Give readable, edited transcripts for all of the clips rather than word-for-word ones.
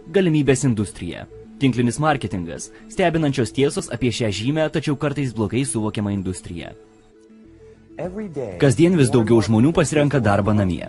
Galimybės industrija. Tinklinis marketingas. Stebinančios tiesos apie šią žymę, tačiau kartais blogai suvokiamą industriją. Kasdien vis daugiau žmonių pasirenka darbą namie.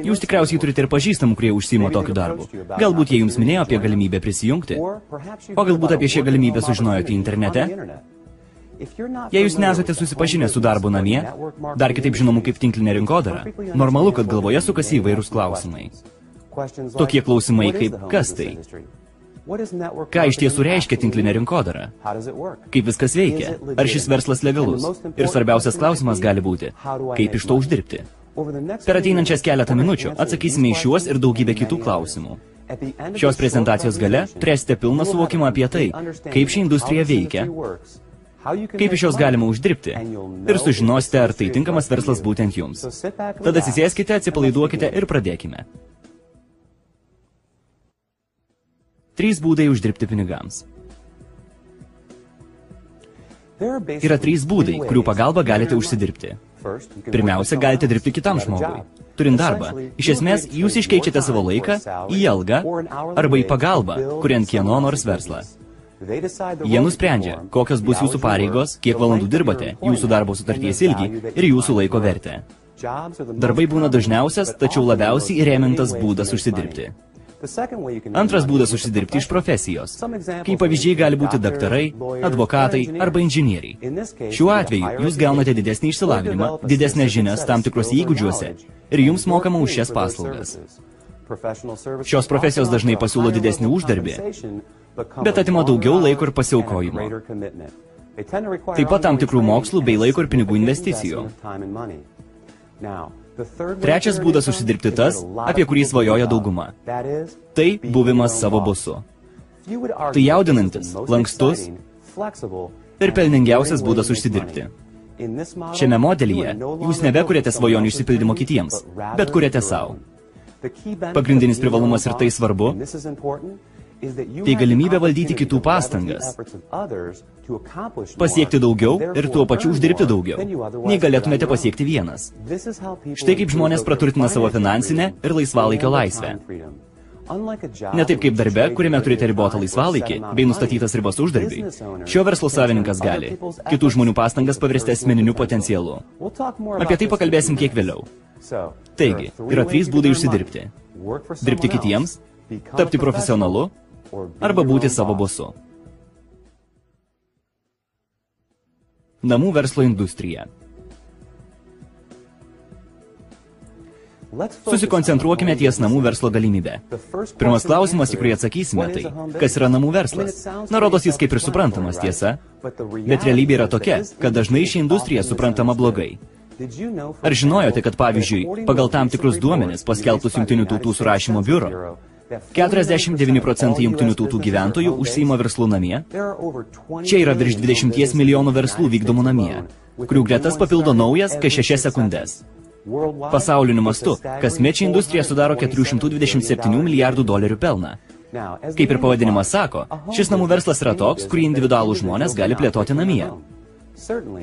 Jūs tikriausiai turite ir pažįstamų, kurie užsiima tokiu darbu. Galbūt jie jums minėjo apie galimybę prisijungti, o galbūt apie šią galimybę sužinojote internete. Jei jūs nesate susipažinę su darbu namie, dar kitaip žinomu kaip tinklinė rinkodara, normalu, kad galvoje sukasi įvairūs klausimai. Tokie klausimai kaip kas tai? Ką iš tiesų reiškia tinklinė rinkodara? Kaip viskas veikia? Ar šis verslas legalus? Ir svarbiausias klausimas gali būti, kaip iš to uždirbti? Per ateinančias keletą minučių atsakysime į šiuos ir daugybę kitų klausimų. Šios prezentacijos gale turėsite pilną suvokimą apie tai, kaip ši industrija veikia, kaip iš jos galima uždirbti ir sužinosite, ar tai tinkamas verslas būtent jums. Tada atsisėskite, atsipalaiduokite ir pradėkime. 3 būdai uždirbti pinigams. Yra 3 būdai, kurių pagalba galite užsidirbti. Pirmiausia, galite dirbti kitam žmogui. Turint darbą, iš esmės, jūs iškeičiate savo laiką į algą arba į pagalbą, kuriant kieno nors verslą. Jie nusprendžia, kokios bus jūsų pareigos, kiek valandų dirbate, jūsų darbo sutarties ilgį ir jūsų laiko vertę. Darbai būna dažniausias, tačiau labiausiai įrėmintas būdas užsidirbti. Antras būdas užsidirbti iš profesijos. Kaip pavyzdžiai gali būti daktarai, advokatai arba inžinieriai. Šiuo atveju jūs gaunate didesnį išsilavinimą, didesnės žinias tam tikrose įgūdžiuose ir jums mokama už šias paslaugas. Šios profesijos dažnai pasiūlo didesnį uždarbį, bet atima daugiau laiko ir pasiaukojimo. Taip pat tam tikrų mokslų bei laiko ir pinigų investicijų. Trečias būdas užsidirbti tas, apie kurį svajoja dauguma. Tai buvimas savo bosu. Tai jaudinantis, lankstus ir pelningiausias būdas užsidirbti. Šiame modelyje jūs nebekuriate svajonių išsipildymo kitiems, bet kuriate savo. Pagrindinis privalumas ir tai svarbu, tai galimybė valdyti kitų pastangas, pasiekti daugiau ir tuo pačiu uždirbti daugiau, nei galėtumėte pasiekti vienas. Štai kaip žmonės praturtina savo finansinę ir laisvalaikio laisvę. Ne taip kaip darbe, kuriame turite ribotą laisvalaikį bei nustatytas ribas uždarbiui. Šio verslo savininkas gali kitų žmonių pastangas paversti asmeniniu potencialu. Apie tai pakalbėsim kiek vėliau. Taigi, yra 3 būdai užsidirbti. Dirbti kitiems, tapti profesionalu arba būti savo bosu. Namų verslo industrija. Susikoncentruokime ties namų verslo galimybę. Pirmas klausimas, į kurį atsakysime, tai, kas yra namų verslas? Na, rodos jis kaip ir suprantamas, tiesa, bet realybė yra tokia, kad dažnai ši industrija suprantama blogai. Ar žinojote, kad pavyzdžiui, pagal tam tikrus duomenis paskelbtus Jungtinių tautų surašymo biuro, 49% Jungtinių tautų gyventojų užsiima verslų namie? Čia yra virš 20 milijonų verslų vykdomų namie, kurių gretas papildo naujas kas 6 sekundės. Pasauliniu mastu, kasmet ši industrija sudaro 427 milijardų dolerių pelną. Kaip ir pavadinimas sako, šis namų verslas yra toks, kurį individualūs žmonės gali plėtoti namie.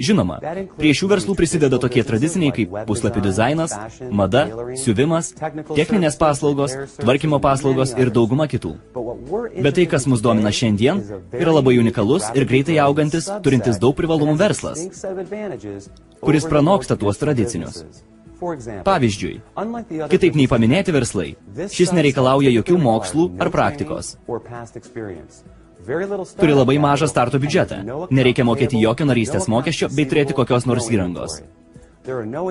Žinoma, prie šių verslų prisideda tokie tradiciniai kaip puslapių dizainas, mada, siuvimas, techninės paslaugos, tvarkymo paslaugos ir dauguma kitų. Bet tai, kas mus domina šiandien, yra labai unikalus ir greitai augantis, turintis daug privalumų verslas, kuris pranoksta tuos tradicinius. Pavyzdžiui, kitaip nei paminėti verslai, šis nereikalauja jokių mokslų ar praktikos. Turi labai mažą starto biudžetą, nereikia mokėti jokio narystės mokesčio bei turėti kokios nors įrangos.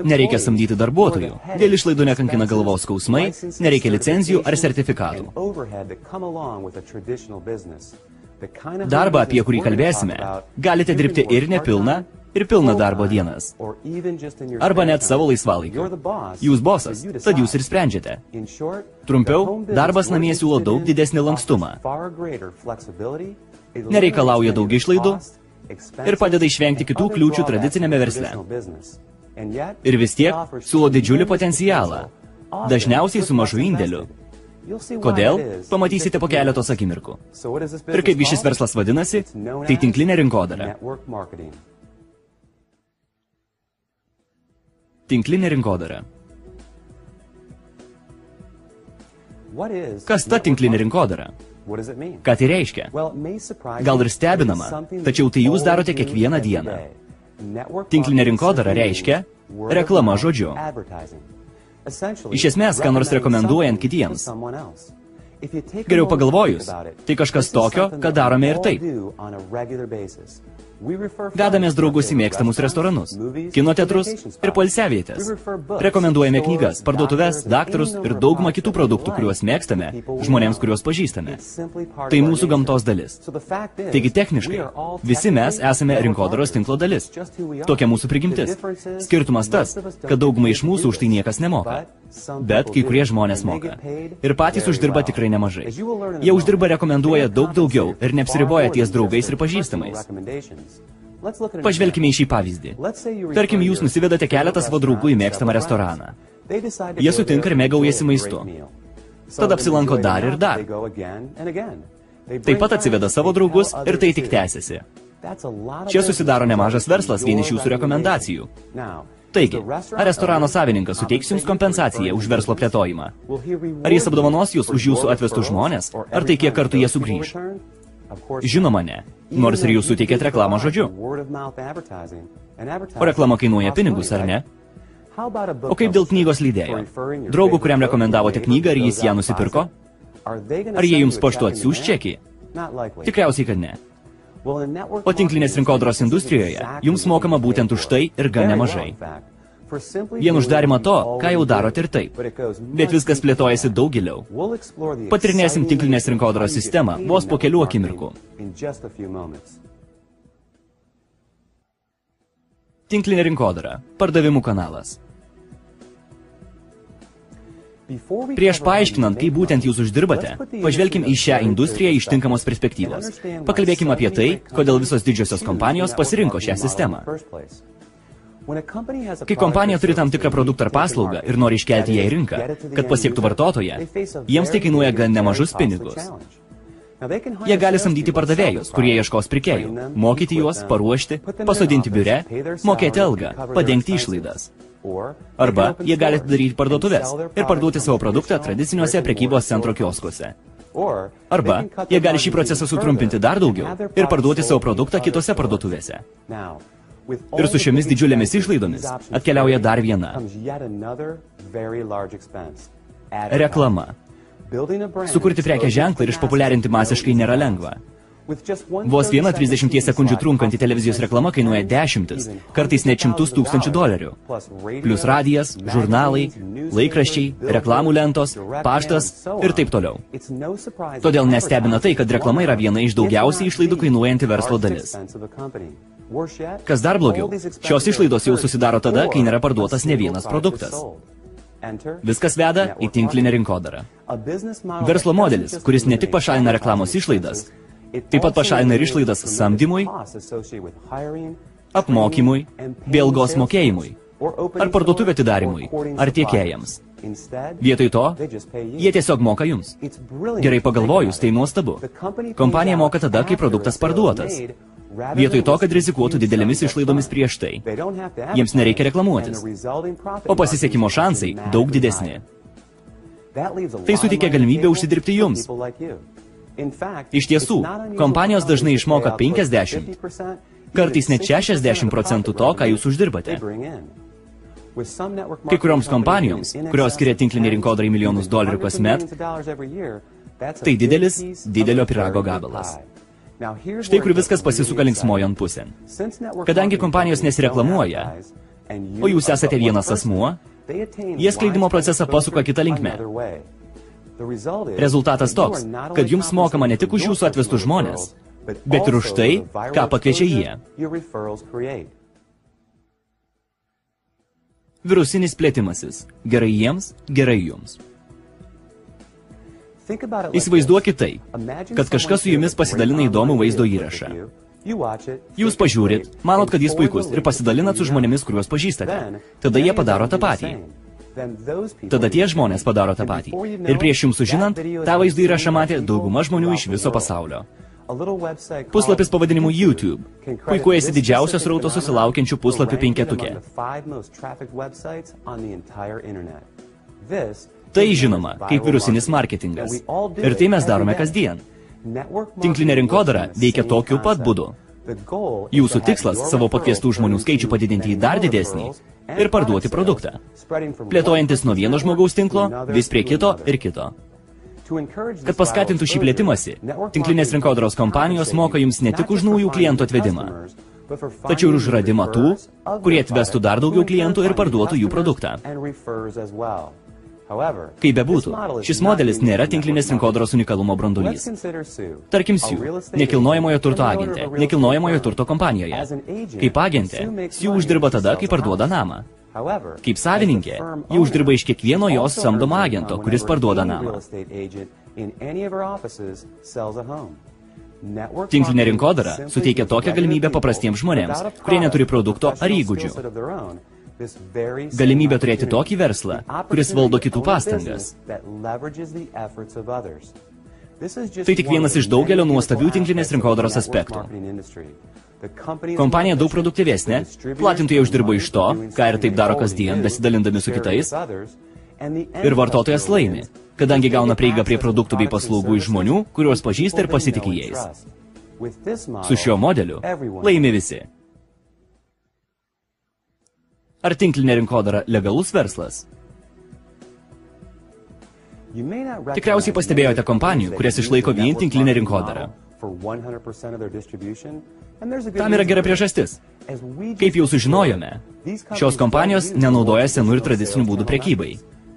Nereikia samdyti darbuotojų, dėl išlaidų nekankina galvos skausmai, nereikia licenzijų ar sertifikatų. Darbą, apie kurį kalbėsime, galite dirbti ir nepilną, ir pilną darbo dienas. Arba net savo laisvalaikiu. Jūs bosas, tad jūs ir sprendžiate. Trumpiau, darbas namie siūlo daug didesnį lankstumą. Nereikalauja daug išlaidų ir padeda išvengti kitų kliūčių tradicinėme versle. Ir vis tiek siūlo didžiulį potencialą, dažniausiai su mažu indėliu. Kodėl? Pamatysite po keletos akimirkų. Ir kaipgi šis verslas vadinasi, tai tinklinė rinkodara. Tinklinė rinkodara. Kas ta tinklinė rinkodara? Ką tai reiškia? Gal ir stebinama, tačiau tai jūs darote kiekvieną dieną. Tinklinė rinkodara reiškia reklama žodžiu. Iš esmės, ką nors rekomenduojant kitiems. Geriau pagalvojus, tai kažkas tokio, ką darome ir taip. Vedamės draugus į mėgstamus restoranus, kino teatrus ir poilsiavietės. Rekomenduojame knygas, parduotuves, daktarus ir daugumą kitų produktų, kuriuos mėgstame, žmonėms, kuriuos pažįstame. Tai mūsų gamtos dalis. Taigi techniškai, visi mes esame rinkodaros tinklo dalis. Tokia mūsų prigimtis. Skirtumas tas, kad daugumai iš mūsų už tai niekas nemoka. Bet kai kurie žmonės moka. Ir patys uždirba tikrai nemažai. Jie uždirba rekomenduoja daug daugiau ir neapsiriboja ties draugais ir pažįstamais. Pažvelkime į šį pavyzdį. Tarkim, jūs nusivedate keletą savo draugų į mėgstamą restoraną. Jie sutinka ir mėgaujasi maistu. Tada apsilanko dar ir dar. Taip pat atsiveda savo draugus ir tai tik tęsiasi. Čia susidaro nemažas verslas vien iš jūsų rekomendacijų. Taigi, ar restorano savininkas suteiks jums kompensaciją už verslo plėtojimą? Ar jis apdovanos jūs už jūsų atvestus žmonės? Ar tai kiek kartų jie sugrįž? Žinoma ne, nors ir jūs suteikėt reklamą žodžiu. O reklama kainuoja pinigus, ar ne? O kaip dėl knygos leidėjo? Draugų, kuriam rekomendavote knygą, ar jis ją nusipirko? Ar jie jums paštu atsiųs čekį? Tikriausiai, kad ne. O tinklinės rinkodaros industrijoje jums mokama būtent už tai ir gan nemažai. Vien uždarimą to, ką jau darot ir taip. Bet viskas plėtojasi daug giliau. Patirinėsim tinklinės rinkodaros sistemą vos po kelių akimirkų. Tinklinė rinkodara. Pardavimų kanalas. Prieš paaiškinant, kaip būtent jūs uždirbate, pažvelkim į šią industriją iš tinkamos perspektyvos. Pakalbėkim apie tai, kodėl visos didžiosios kompanijos pasirinko šią sistemą. Kai kompanija turi tam tikrą produktą ar paslaugą ir nori iškelti ją į rinką, kad pasiektų vartotoją, jiems tai kainuoja gan nemažus pinigus. Jie gali samdyti pardavėjus, kurie ieškos pirkėjų, mokyti juos, paruošti, pasodinti biure, mokėti algą, padengti išlaidas. Arba jie gali daryti parduotuvės ir parduoti savo produktą tradiciniuose prekybos centro kioskuose. Arba jie gali šį procesą sutrumpinti dar daugiau ir parduoti savo produktą kitose parduotuvėse. Ir su šiomis didžiulėmis išlaidomis atkeliauja dar viena. Reklama. Sukurti prekės ženklą ir išpopuliarinti masiškai nėra lengva. Vos viena 30 sekundžių trunkanti televizijos reklama kainuoja dešimtis, kartais net $100,000. Plius radijas, žurnalai, laikraščiai, reklamų lentos, paštas ir taip toliau. Todėl nestebina tai, kad reklama yra viena iš daugiausiai išlaidų kainuojanti verslo dalis. Kas dar blogiau, šios išlaidos jau susidaro tada, kai nėra parduotas ne vienas produktas. Viskas veda į tinklinę rinkodarą. Verslo modelis, kuris ne tik pašalina reklamos išlaidas, taip pat pašalina ir išlaidas samdymui, apmokymui, bei algos mokėjimui, ar parduotuvę atidarimui, ar tiekėjams. Vietoj to, jie tiesiog moka jums. Gerai pagalvojus, tai nuostabu. Kompanija moka tada, kai produktas parduotas. Vietoj to, kad rizikuotų didelėmis išlaidomis prieš tai. Jiems nereikia reklamuotis. O pasisekimo šansai daug didesni. Tai suteikia galimybę užsidirbti jums. Iš tiesų, kompanijos dažnai išmoka 50, kartais net 60% to, ką jūs uždirbate. Kai kurioms kompanijoms, kurios skiria tinklinį rinkodarai milijonus dolerių kasmet, tai didelio pyrago gabalas. Štai kur viskas pasisuka linksmojon pusėn. Kadangi kompanijos nesireklamuoja, o jūs esate vienas asmuo, jie skleidimo procesą pasuka kitą linkmę. Rezultatas toks, kad jums mokama ne tik už jūsų atvestus žmonės, bet ir už tai, ką pakviečia jie. Virusinis plėtimasis. Gerai jiems, gerai jums. Įsivaizduokit tai, kad kažkas su jumis pasidalina įdomų vaizdo įrašą. Jūs pažiūrit, manot, kad jis puikus ir pasidalinat su žmonėmis, kuriuos pažįstate. Tada jie padaro tą patį. Tada tie žmonės padaro tą patį. Ir prieš jums sužinant, tą vaizdą įrašą matė dauguma žmonių iš viso pasaulio. Puslapis pavadinimu YouTube puikuojasi didžiausios srauto susilaukiančių puslapių penketuke. Tai žinoma, kaip virusinis marketingas. Ir tai mes darome kasdien. Tinklinė rinkodara veikia tokiu pat būdu. Jūsų tikslas savo pakviestų žmonių skaičių padidinti į dar didesnį ir parduoti produktą, plėtojantis nuo vieno žmogaus tinklo vis prie kito ir kito. Kad paskatintų šį plėtimąsi, tinklinės rinkodaros kompanijos moka jums ne tik už naujų klientų atvedimą, tačiau ir už radimą tų, kurie atvestų dar daugiau klientų ir parduotų jų produktą. Kaip bebūtų, šis modelis nėra tinklinės rinkodaros unikalumo branduolys. Tarkim, Sue, nekilnojamojo turto agentė, nekilnojamojo turto kompanijoje. Kaip agentė, Sue uždirba tada, kai parduoda namą. Kaip savininkė, ji uždirba iš kiekvieno jos samdomo agento, kuris parduoda namą. Tinklinė rinkodara suteikia tokią galimybę paprastiems žmonėms, kurie neturi produkto ar įgūdžių. Galimybę turėti tokį verslą, kuris valdo kitų pastangas. Tai tik vienas iš daugelio nuostabių tinklinės rinkodaros aspektų. Kompanija daug produktyvesnė, platintojai uždirba iš to, ką ir taip daro kasdien, besidalindami su kitais, ir vartotojas laimi, kadangi gauna prieigą prie produktų bei paslaugų iš žmonių, kuriuos pažįsta ir pasitikė jais. Su šiuo modeliu laimi visi. Ar tinklinė rinkodara legalus verslas? Tikriausiai pastebėjote kompanijų, kurias išlaiko vien tinklinė rinkodara. Tam yra gera priežastis. Kaip jau sužinojome, šios kompanijos nenaudoja senų ir tradicinių būdų prekybai.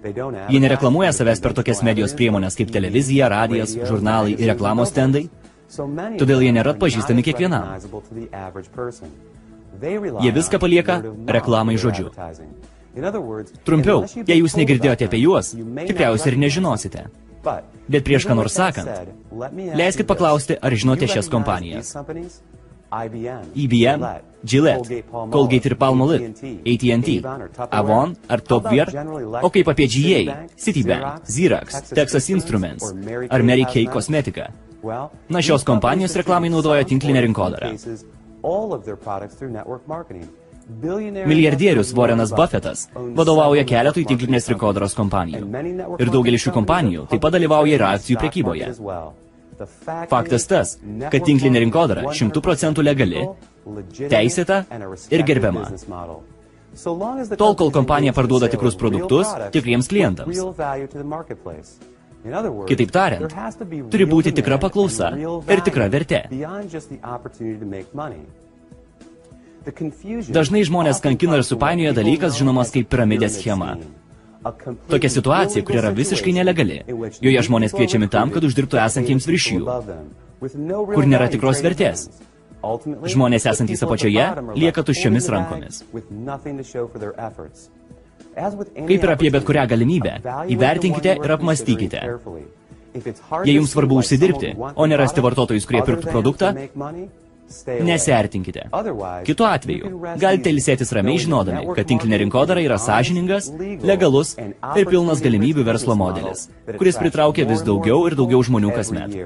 Jie nereklamuoja savęs per tokias medijos priemonės kaip televizija, radijas, žurnalai ir reklamos stendai, todėl jie nėra atpažįstami kiekvienam. Jie viską palieka reklamai žodžiu. Trumpiau, jei jūs negirdėjote apie juos, tikriausiai ir nežinosite. Bet prieš ką nors sakant, leiskit paklausti, ar žinote šias kompanijas. IBM, Gillette, Colgate ir Palmolive, AT&T, Avon ar Topware, o kaip apie GA, Citibank, Xerox, Texas Instruments ar Mary Kay Cosmetica. Na, šios kompanijos reklamai naudoja tinklinę rinkodarą. Milijardierius Warrenas Buffettas vadovauja keletui tinklinės rinkodaros kompanijų. Ir daugelis šių kompanijų taip pat dalyvauja ir akcijų prekyboje. Faktas tas, kad tinklinė rinkodara 100% legali, teisėta ir gerbiama. Tol, kol kompanija parduoda tikrus produktus tikriems klientams. Kitaip tariant, turi būti tikra paklausa ir tikra vertė. Dažnai žmonės kankina ir supainioja dalykas žinomas kaip piramidės schema. Tokia situacija, kur yra visiškai nelegali. Joje žmonės kviečiami tam, kad uždirbtų esantiems virš jų, kur nėra tikros vertės. Žmonės esantys apačioje lieka tuščiomis rankomis. Kaip ir apie bet kurią galimybę, įvertinkite ir apmastykite. Jei jums svarbu užsidirbti, o nerasti vartotojus, kurie pirktų produktą, nesiartinkite. Kitu atveju, galite ilsėtis ramiai žinodami, kad tinklinė rinkodara yra sąžiningas, legalus ir pilnas galimybių verslo modelis, kuris pritraukia vis daugiau ir daugiau žmonių kasmet.